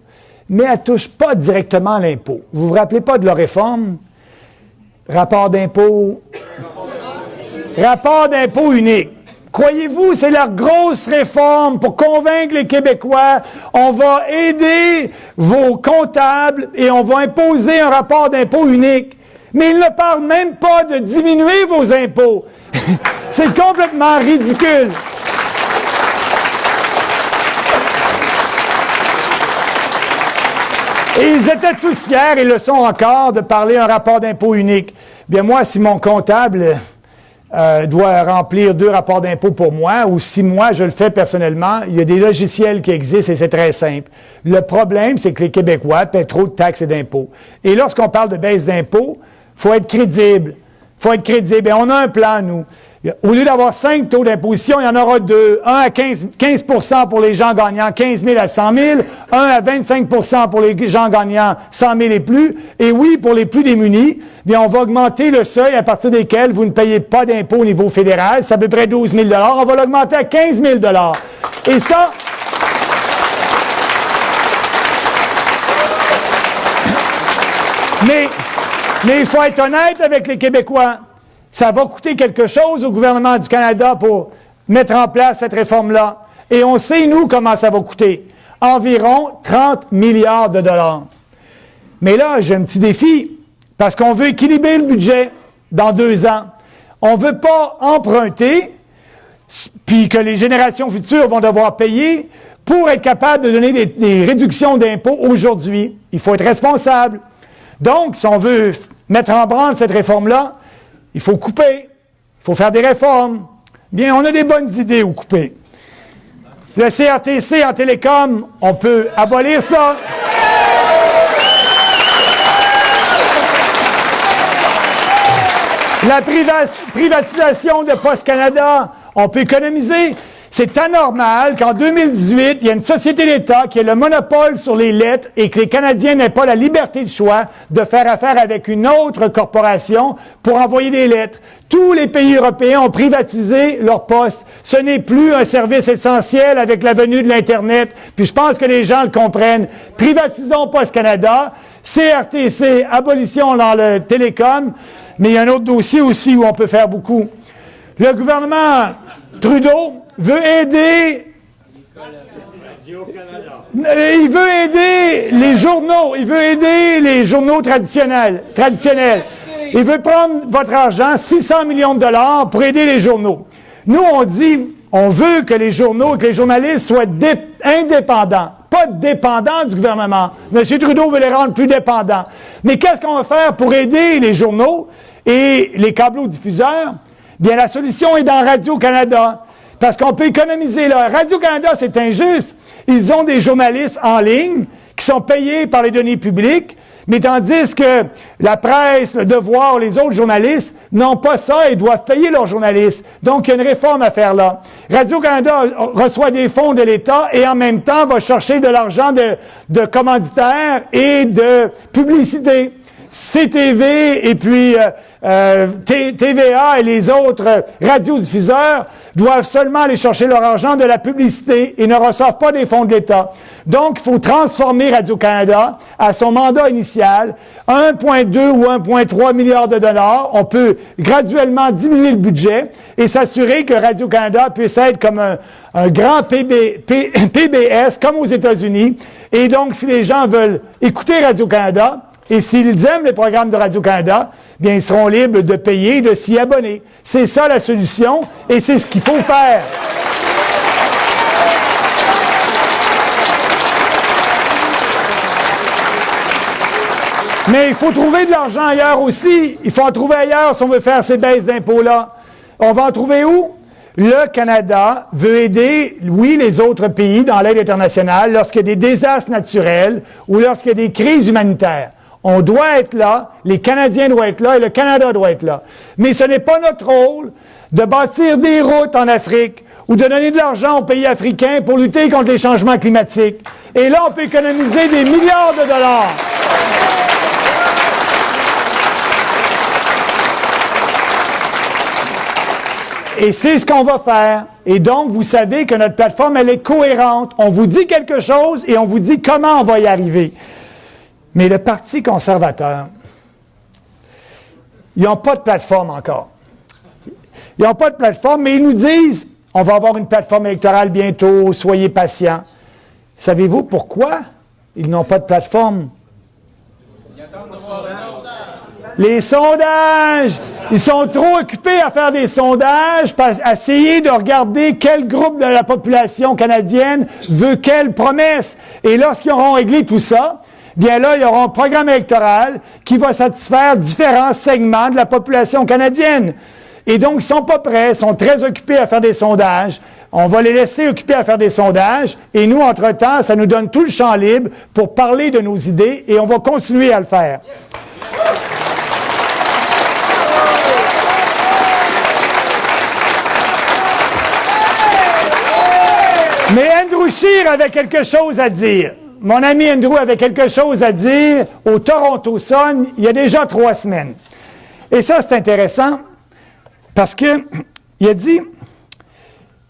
Mais elle ne touche pas directement l'impôt. Vous vous rappelez pas de leur réforme? Rapport d'impôt unique. Croyez-vous, c'est leur grosse réforme pour convaincre les Québécois. On va aider vos comptables et on va imposer un rapport d'impôt unique. Mais ils ne parlent même pas de diminuer vos impôts. C'est complètement ridicule. Et ils étaient tous fiers, et le sont encore, de parler un rapport d'impôt unique. Bien, moi, si mon comptable doit remplir 2 rapports d'impôt pour moi, ou si moi, je le fais personnellement, il y a des logiciels qui existent et c'est très simple. Le problème, c'est que les Québécois paient trop de taxes et d'impôts. Et lorsqu'on parle de baisse d'impôts, il faut être crédible. Et on a un plan, nous. Au lieu d'avoir 5 taux d'imposition, il y en aura 2. Un à 15 pour les gens gagnant 15 000 à 100 000. Un à 25 pour les gens gagnant 100 000 et plus. Et oui, pour les plus démunis, bien, on va augmenter le seuil à partir desquels vous ne payez pas d'impôt au niveau fédéral. C'est à peu près 12 000 $. On va l'augmenter à 15 000 $. Et ça, Mais il faut être honnête avec les Québécois. Ça va coûter quelque chose au gouvernement du Canada pour mettre en place cette réforme-là. Et on sait, nous, comment ça va coûter. Environ 30 milliards de dollars. Mais là, j'ai un petit défi, parce qu'on veut équilibrer le budget dans 2 ans. On ne veut pas emprunter, puis que les générations futures vont devoir payer pour être capable de donner des réductions d'impôts aujourd'hui. Il faut être responsable. Donc, si on veut mettre en branle cette réforme-là, il faut couper, il faut faire des réformes. Bien, on a des bonnes idées où couper. Le CRTC en télécom, on peut abolir ça. La privatisation de Poste Canada, on peut économiser. C'est anormal qu'en 2018, il y ait une société d'État qui ait le monopole sur les lettres et que les Canadiens n'aient pas la liberté de choix de faire affaire avec une autre corporation pour envoyer des lettres. Tous les pays européens ont privatisé leur poste. Ce n'est plus un service essentiel avec la venue de l'Internet. Puis je pense que les gens le comprennent. Privatisons Poste Canada, CRTC, abolition dans le télécom. Mais il y a un autre dossier aussi où on peut faire beaucoup. Le gouvernement Trudeau veut aider... Il veut aider les journaux. Il veut aider les journaux traditionnels. Il veut prendre votre argent, 600 millions de dollars, pour aider les journaux. Nous, on dit, on veut que les journaux, que les journalistes soient indépendants, pas dépendants du gouvernement. M. Trudeau veut les rendre plus dépendants. Mais qu'est-ce qu'on va faire pour aider les journaux et les câblo-diffuseurs? Bien, la solution est dans Radio-Canada. Parce qu'on peut économiser là. Radio-Canada, c'est injuste. Ils ont des journalistes en ligne qui sont payés par les deniers publics, mais tandis que la presse, le Devoir, les autres journalistes n'ont pas ça et doivent payer leurs journalistes. Donc, il y a une réforme à faire là. Radio-Canada reçoit des fonds de l'État et en même temps va chercher de l'argent de commanditaires et de publicité. CTV et puis TVA et les autres radiodiffuseurs doivent seulement aller chercher leur argent de la publicité et ne reçoivent pas des fonds de l'État. Donc, il faut transformer Radio-Canada à son mandat initial, 1,2 ou 1,3 milliard de dollars. On peut graduellement diminuer le budget et s'assurer que Radio-Canada puisse être comme un grand PBS, comme aux États-Unis. Et donc, si les gens veulent écouter Radio-Canada, et s'ils aiment les programmes de Radio-Canada, bien, ils seront libres de payer, de s'y abonner. C'est ça la solution, et c'est ce qu'il faut faire. Mais il faut trouver de l'argent ailleurs aussi. Il faut en trouver ailleurs si on veut faire ces baisses d'impôts-là. On va en trouver où? Le Canada veut aider, oui, les autres pays dans l'aide internationale lorsqu'il y a des désastres naturels ou lorsqu'il y a des crises humanitaires. On doit être là, les Canadiens doivent être là et le Canada doit être là. Mais ce n'est pas notre rôle de bâtir des routes en Afrique ou de donner de l'argent aux pays africains pour lutter contre les changements climatiques. Et là, on peut économiser des milliards de dollars. Et c'est ce qu'on va faire. Et donc, vous savez que notre plateforme, elle est cohérente. On vous dit quelque chose et on vous dit comment on va y arriver. Mais le Parti conservateur, ils n'ont pas de plateforme encore. Ils n'ont pas de plateforme, mais ils nous disent, on va avoir une plateforme électorale bientôt, soyez patients. Savez-vous pourquoi ils n'ont pas de plateforme? Les sondages! Ils sont trop occupés à faire des sondages, à essayer de regarder quel groupe de la population canadienne veut quelle promesse. Et lorsqu'ils auront réglé tout ça, bien là, il y aura un programme électoral qui va satisfaire différents segments de la population canadienne. Et donc, ils ne sont pas prêts, ils sont très occupés à faire des sondages. On va les laisser occupés à faire des sondages. Et nous, entre-temps, ça nous donne tout le champ libre pour parler de nos idées et on va continuer à le faire. Mais Andrew Scheer avait quelque chose à dire. Mon ami Andrew avait quelque chose à dire au Toronto Sun il y a déjà 3 semaines. Et ça, c'est intéressant parce que il a dit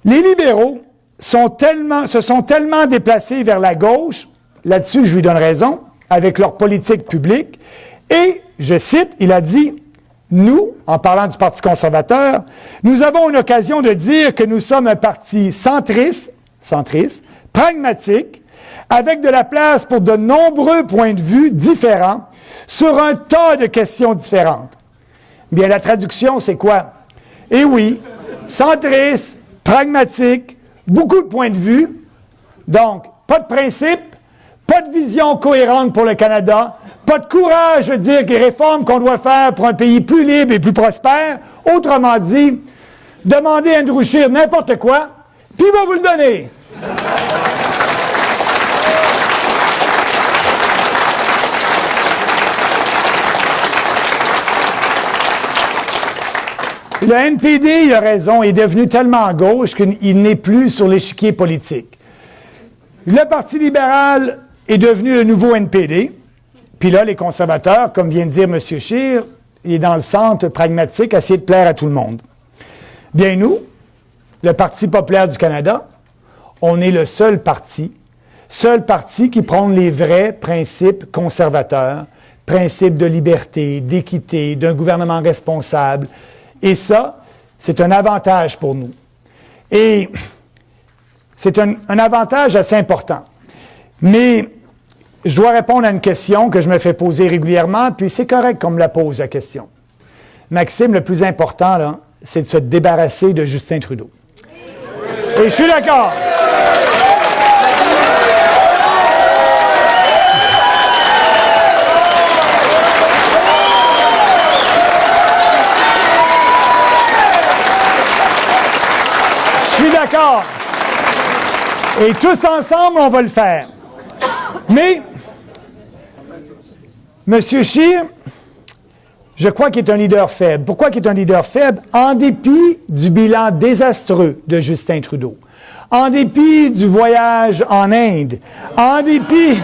les libéraux se sont tellement déplacés vers la gauche, là-dessus, je lui donne raison, avec leur politique publique, Et, je cite, il a dit, nous, en parlant du Parti conservateur, nous avons une occasion de dire que nous sommes un parti centriste, pragmatique, avec de la place pour de nombreux points de vue différents sur un tas de questions différentes. Bien, la traduction, c'est quoi? Eh oui, centriste, pragmatique, beaucoup de points de vue, donc pas de principe, pas de vision cohérente pour le Canada, pas de courage de dire que les réformes qu'on doit faire pour un pays plus libre et plus prospère, autrement dit, demandez à Andrew Scheer n'importe quoi, puis il va vous le donner. Le NPD, il a raison, est devenu tellement à gauche qu'il n'est plus sur l'échiquier politique. Le Parti libéral est devenu le nouveau NPD. Puis là, les conservateurs, comme vient de dire M. Scheer, il est dans le centre pragmatique, à essayer de plaire à tout le monde. Bien, nous, le Parti populaire du Canada, on est le seul parti qui prône les vrais principes conservateurs, principes de liberté, d'équité, d'un gouvernement responsable. Et ça, c'est un avantage pour nous. Et c'est un avantage assez important. Mais je dois répondre à une question que je me fais poser régulièrement, puis c'est correct qu'on me la pose, la question. Maxime, le plus important, là, c'est de se débarrasser de Justin Trudeau. Et je suis d'accord. Je suis d'accord. Et tous ensemble, on va le faire. Mais, M. Scheer, je crois qu'il est un leader faible. Pourquoi qu'il est un leader faible? En dépit du bilan désastreux de Justin Trudeau, en dépit du voyage en Inde, en dépit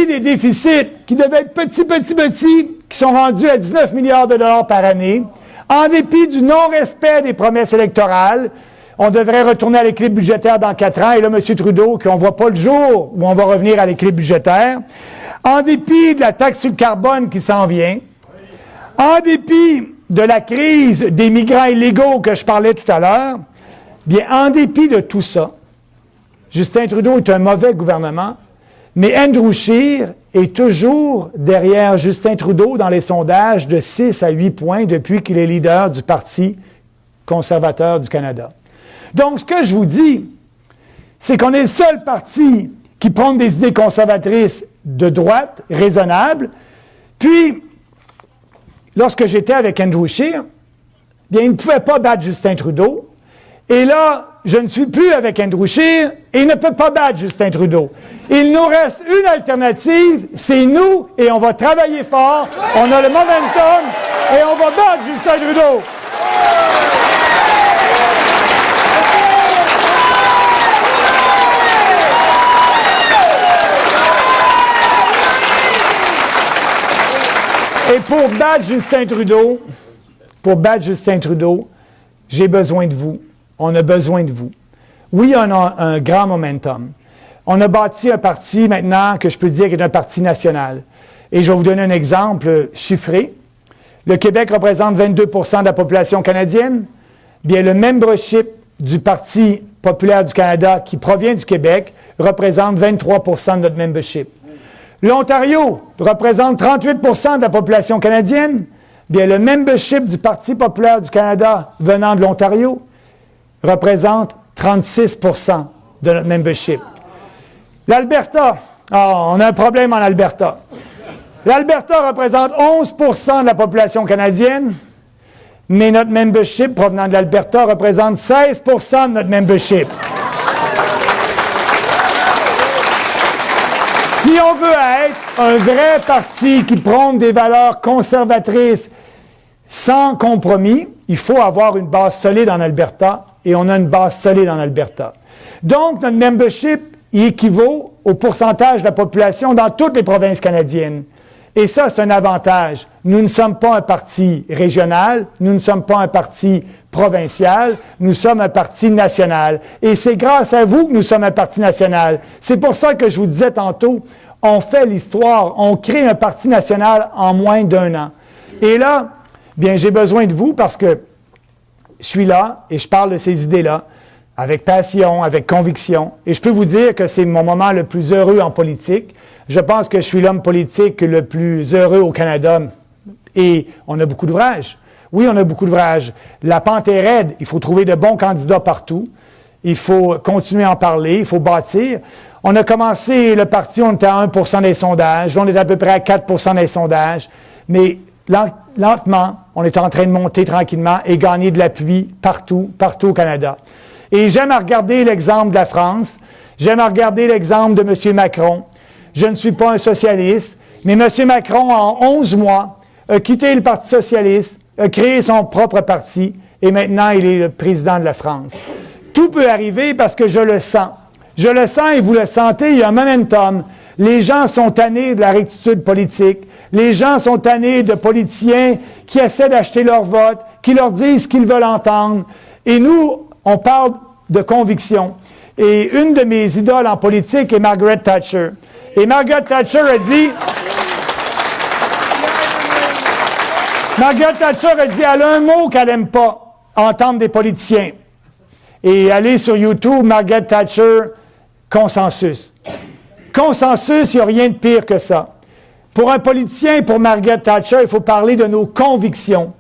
des déficits qui devaient être petits, qui sont rendus à 19 milliards de dollars par année, en dépit du non-respect des promesses électorales, on devrait retourner à l'équilibre budgétaire dans 4 ans. Et là, M. Trudeau, qu'on ne voit pas le jour où on va revenir à l'équilibre budgétaire, en dépit de la taxe sur le carbone qui s'en vient, en dépit de la crise des migrants illégaux que je parlais tout à l'heure, bien, en dépit de tout ça, Justin Trudeau est un mauvais gouvernement, mais Andrew Scheer est toujours derrière Justin Trudeau dans les sondages de 6 à 8 points depuis qu'il est leader du Parti conservateur du Canada. Donc, ce que je vous dis, c'est qu'on est le seul parti qui prône des idées conservatrices de droite, raisonnables. Puis, lorsque j'étais avec Andrew Scheer, bien, il ne pouvait pas battre Justin Trudeau. Et là, je ne suis plus avec Andrew Scheer et il ne peut pas battre Justin Trudeau. Il nous reste une alternative, c'est nous, et on va travailler fort. On a le momentum et on va battre Justin Trudeau. Et pour battre Justin Trudeau, j'ai besoin de vous. On a besoin de vous. Oui, on a un grand momentum. On a bâti un parti maintenant que je peux dire est un parti national. Et je vais vous donner un exemple chiffré. Le Québec représente 22 % de la population canadienne. Bien, le membership du Parti populaire du Canada qui provient du Québec représente 23 % de notre membership. L'Ontario représente 38 % de la population canadienne. Bien, le membership du Parti populaire du Canada venant de l'Ontario représente 36 % de notre membership. L'Alberta, on a un problème en Alberta. L'Alberta représente 11 % de la population canadienne, mais notre membership provenant de l'Alberta représente 16 % de notre membership. Si on veut être un vrai parti qui prône des valeurs conservatrices sans compromis, il faut avoir une base solide en Alberta, et on a une base solide en Alberta. Donc, notre membership équivaut au pourcentage de la population dans toutes les provinces canadiennes. Et ça, c'est un avantage. Nous ne sommes pas un parti régional, nous ne sommes pas un parti provincial, nous sommes un parti national. Et c'est grâce à vous que nous sommes un parti national. C'est pour ça que je vous disais tantôt, On fait l'histoire. On crée un parti national en moins d'1 an. Et là, bien, j'ai besoin de vous parce que je suis là et je parle de ces idées-là avec passion, avec conviction. Et je peux vous dire que c'est mon moment le plus heureux en politique. Je pense que je suis l'homme politique le plus heureux au Canada. Et on a beaucoup d'ouvrages. Oui, on a beaucoup d'ouvrages. La pente est raide. Il faut trouver de bons candidats partout. Il faut continuer à en parler. Il faut bâtir. On a commencé le parti, on était à 1 des sondages. On est à peu près à 4 des sondages. Mais lentement, on est en train de monter tranquillement et gagner de l'appui partout au Canada. Et j'aime à regarder l'exemple de la France. J'aime à regarder l'exemple de M. Macron. Je ne suis pas un socialiste, mais M. Macron, en 11 mois, a quitté le Parti socialiste, a créé son propre parti, et maintenant, il est le président de la France. Tout peut arriver parce que je le sens. Je le sens et vous le sentez, il y a un momentum. Les gens sont tannés de la rectitude politique. Les gens sont tannés de politiciens qui essaient d'acheter leur vote, qui leur disent ce qu'ils veulent entendre. Et nous, on parle de conviction. Et une de mes idoles en politique est Margaret Thatcher. Et Margaret Thatcher a dit... Margaret Thatcher a dit, elle a un mot qu'elle n'aime pas entendre des politiciens. Et allez sur YouTube, Margaret Thatcher, consensus. Consensus, il n'y a rien de pire que ça. Pour un politicien, pour Margaret Thatcher, il faut parler de nos convictions.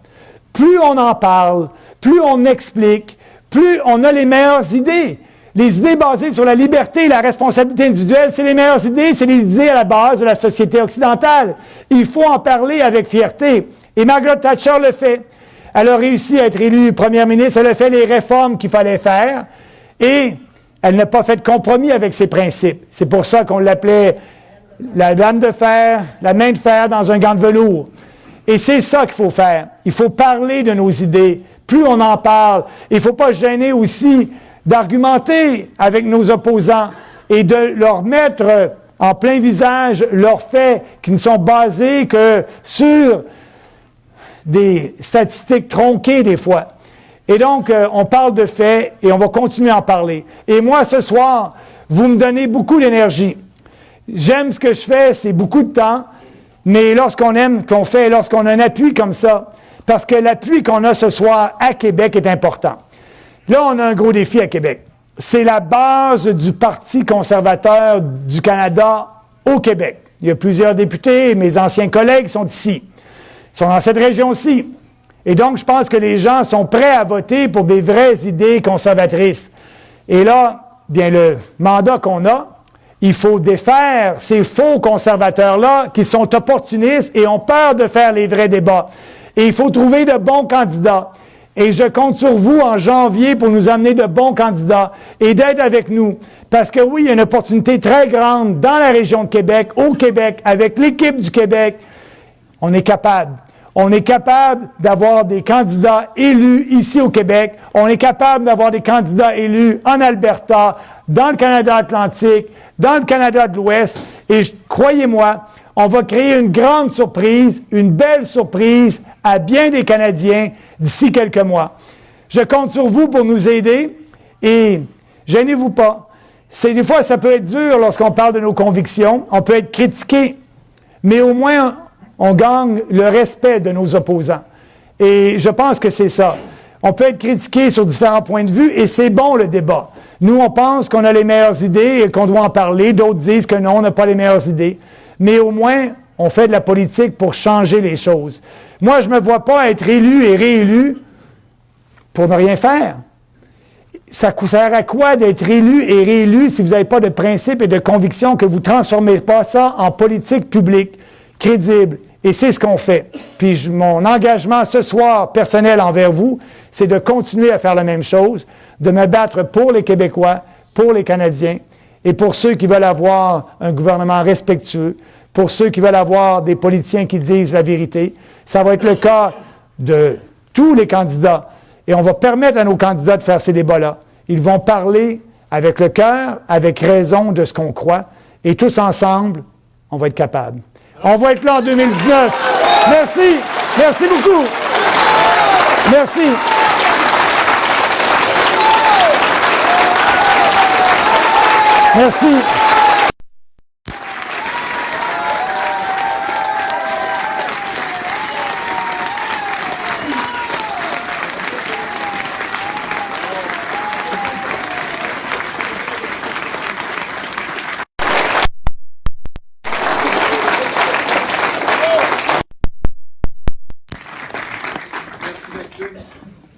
Plus on en parle, plus on explique, plus on a les meilleures idées. Les idées basées sur la liberté et la responsabilité individuelle, c'est les meilleures idées, c'est les idées à la base de la société occidentale. Il faut en parler avec fierté. Et Margaret Thatcher le fait. Elle a réussi à être élue première ministre, elle a fait les réformes qu'il fallait faire et elle n'a pas fait de compromis avec ses principes. C'est pour ça qu'on l'appelait la dame de fer, la main de fer dans un gant de velours. Et c'est ça qu'il faut faire. Il faut parler de nos idées. Plus on en parle, il ne faut pas se gêner aussi d'argumenter avec nos opposants et de leur mettre en plein visage leurs faits qui ne sont basés que sur des statistiques tronquées des fois. Et donc, on parle de faits et on va continuer à en parler. Et moi, ce soir, vous me donnez beaucoup d'énergie. J'aime ce que je fais, c'est beaucoup de temps, mais lorsqu'on aime ce qu'on fait, lorsqu'on a un appui comme ça, parce que l'appui qu'on a ce soir à Québec est important. Là, on a un gros défi à Québec. C'est la base du Parti conservateur du Canada au Québec. Il y a plusieurs députés, mes anciens collègues sont ici. Ils sont dans cette région-ci. Et donc, je pense que les gens sont prêts à voter pour des vraies idées conservatrices. Et là, bien, le mandat qu'on a, il faut défaire ces faux conservateurs-là qui sont opportunistes et ont peur de faire les vrais débats. Et il faut trouver de bons candidats. Et je compte sur vous en janvier pour nous amener de bons candidats et d'être avec nous. Parce que oui, il y a une opportunité très grande dans la région de Québec, au Québec, avec l'équipe du Québec. On est capable. On est capable d'avoir des candidats élus ici au Québec. On est capable d'avoir des candidats élus en Alberta, dans le Canada Atlantique, dans le Canada de l'Ouest. Et croyez-moi, on va créer une grande surprise, une belle surprise à bien des Canadiens d'ici quelques mois. Je compte sur vous pour nous aider et gênez-vous pas. Des fois, ça peut être dur lorsqu'on parle de nos convictions. On peut être critiqué, mais au moins, on gagne le respect de nos opposants. Et je pense que c'est ça. On peut être critiqué sur différents points de vue et c'est bon le débat. Nous, on pense qu'on a les meilleures idées et qu'on doit en parler. D'autres disent que non, on n'a pas les meilleures idées. Mais au moins, on fait de la politique pour changer les choses. Moi, je ne me vois pas être élu et réélu pour ne rien faire. Ça sert à quoi d'être élu et réélu si vous n'avez pas de principe et de conviction, que vous ne transformez pas ça en politique publique, crédible? Et c'est ce qu'on fait. Puis mon engagement ce soir, personnel envers vous, c'est de continuer à faire la même chose, de me battre pour les Québécois, pour les Canadiens, et pour ceux qui veulent avoir un gouvernement respectueux, pour ceux qui veulent avoir des politiciens qui disent la vérité. Ça va être le cas de tous les candidats. Et on va permettre à nos candidats de faire ces débats-là. Ils vont parler avec le cœur, avec raison de ce qu'on croit. Et tous ensemble, on va être capables. On va être là en 2019. Merci. Merci beaucoup. Merci. Merci. Maxime.